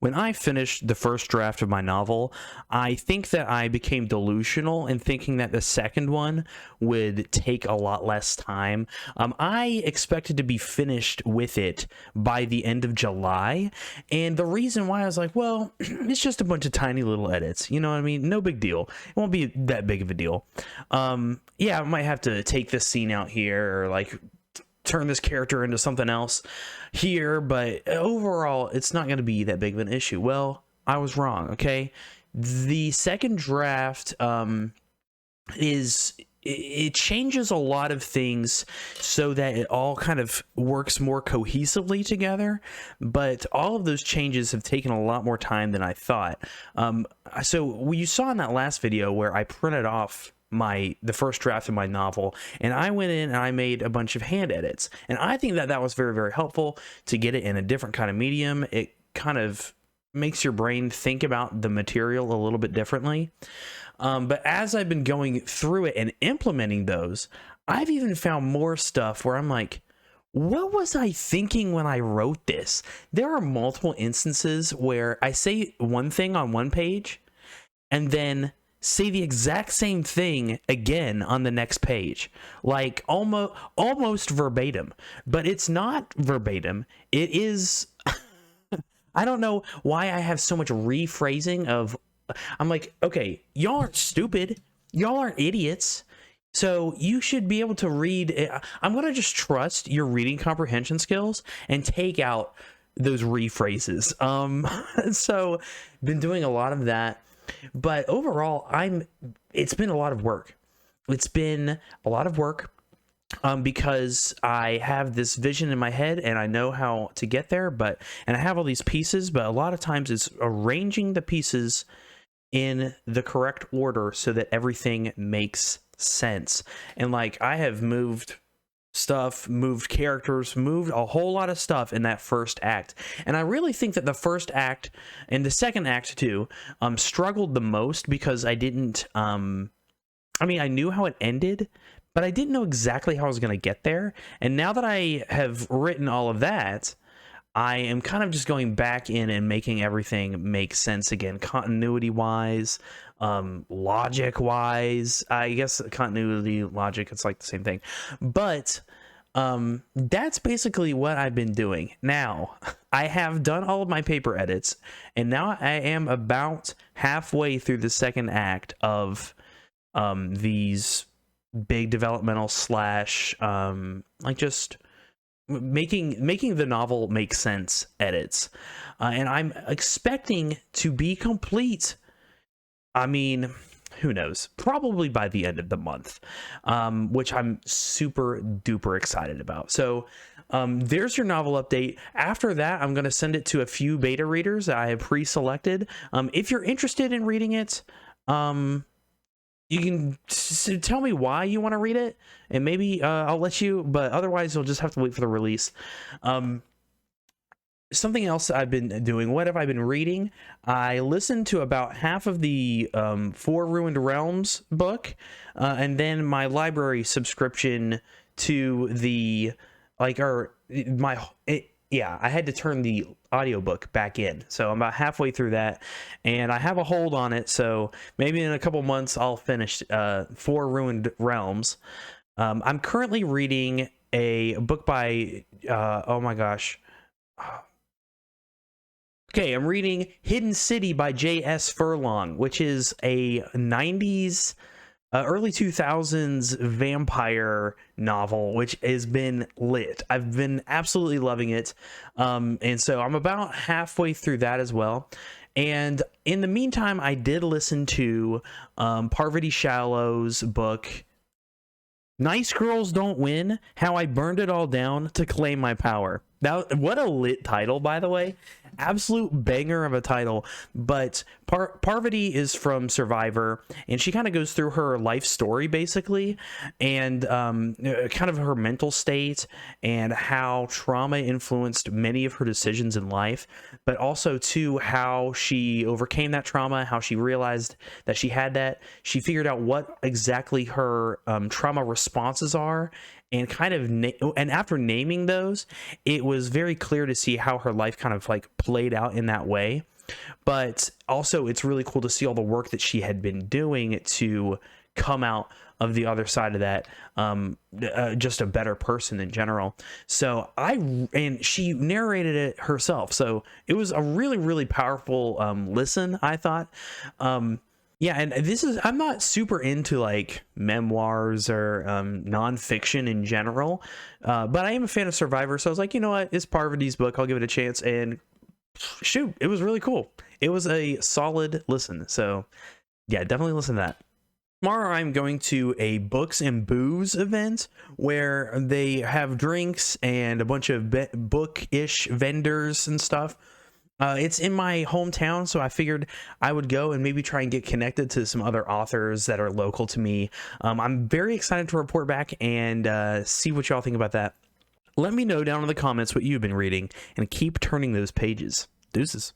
When I finished the first draft of my novel, I think that I became delusional in thinking that the second one would take a lot less time. I expected to be finished with it by the end of July, and the reason why I was like, well, it's just a bunch of tiny little edits, you know what I mean? No big deal. It won't be that big of a deal. Yeah, I might have to take this scene out here, or like turn this character into something else here, but overall it's not going to be that big of an issue. Well, I was wrong. Okay, the second draft it changes a lot of things so that it all kind of works more cohesively together, but all of those changes have taken a lot more time than I thought. So you saw in that last video where I printed off the first draft of my novel, and I went in and I made a bunch of hand edits, and I think that that was very, very helpful to get it in a different kind of medium. It kind of makes your brain think about the material a little bit differently. But as I've been going through it and implementing those, I've even found more stuff where I'm like, what was I thinking when I wrote this? There are multiple instances where I say one thing on one page and then say the exact same thing again on the next page, like almost verbatim, but it's not verbatim. It is I don't know why I have so much rephrasing of, I'm like, okay, y'all aren't stupid, y'all aren't idiots, so you should be able to read. I'm gonna just trust your reading comprehension skills and take out those rephrases. So been doing a lot of that. But overall, it's been a lot of work. It's been a lot of work because I have this vision in my head and I know how to get there, and I have all these pieces, but a lot of times it's arranging the pieces in the correct order so that everything makes sense. And like, I have moved stuff, moved characters, moved a whole lot of stuff in that first act, and I really think that the first act and the second act too struggled the most because I didn't I mean, I knew how it ended, but I didn't know exactly how I was going to get there. And now that I have written all of that, I am kind of just going back in and making everything make sense again, continuity wise, logic wise. I guess continuity, logic, it's like the same thing, but that's basically what I've been doing. Now I have done all of my paper edits, and now I am about halfway through the second act of these big developmental slash like just making the novel make sense edits, and I'm expecting to be complete, I mean, who knows, probably by the end of the month, which I'm super duper excited about. So there's your novel update. After that, I'm going to send it to a few beta readers that I have pre-selected. If you're interested in reading it, you can tell me why you want to read it, and maybe I'll let you, but otherwise you'll just have to wait for the release. Something else I've been doing, what have I been reading? I listened to about half of the Four Ruined Realms book, and then my library subscription to the, yeah, I had to turn the audiobook back in, so I'm about halfway through that, and I have a hold on it, so maybe in a couple months I'll finish Four Ruined Realms. I'm currently reading a book by, oh my gosh, okay, I'm reading Hidden City by J.S. Furlong, which is a 90s, early 2000s vampire novel, which has been lit. I've been absolutely loving it. And so I'm about halfway through that as well. And in the meantime, I did listen to Parvati Shallow's book, Nice Girls Don't Win, How I Burned It All Down to Claim My Power. Now, what a lit title, by the way. Absolute banger of a title. But Parvati is from Survivor, and she kind of goes through her life story, basically, and kind of her mental state and how trauma influenced many of her decisions in life, but also, too, how she overcame that trauma, how she realized that she had that. She figured out what exactly her trauma responses are, and kind of and after naming those, it was very clear to see how her life kind of like laid out in that way. But also, it's really cool to see all the work that she had been doing to come out of the other side of that, just a better person in general. So and she narrated it herself, so it was a really, really powerful listen, I thought. Yeah, and I'm not super into like memoirs or nonfiction in general, but I am a fan of Survivor, so I was like, you know what, it's Parvati's book, I'll give it a chance, and shoot, it was really cool. It was a solid listen, so yeah, definitely listen to that. Tomorrow I'm going to a Books and Booze event where they have drinks and a bunch of book-ish vendors and stuff. It's in my hometown, so I figured I would go and maybe try and get connected to some other authors that are local to me. I'm very excited to report back and see what y'all think about that. Let me know down in the comments what you've been reading, and keep turning those pages. Deuces.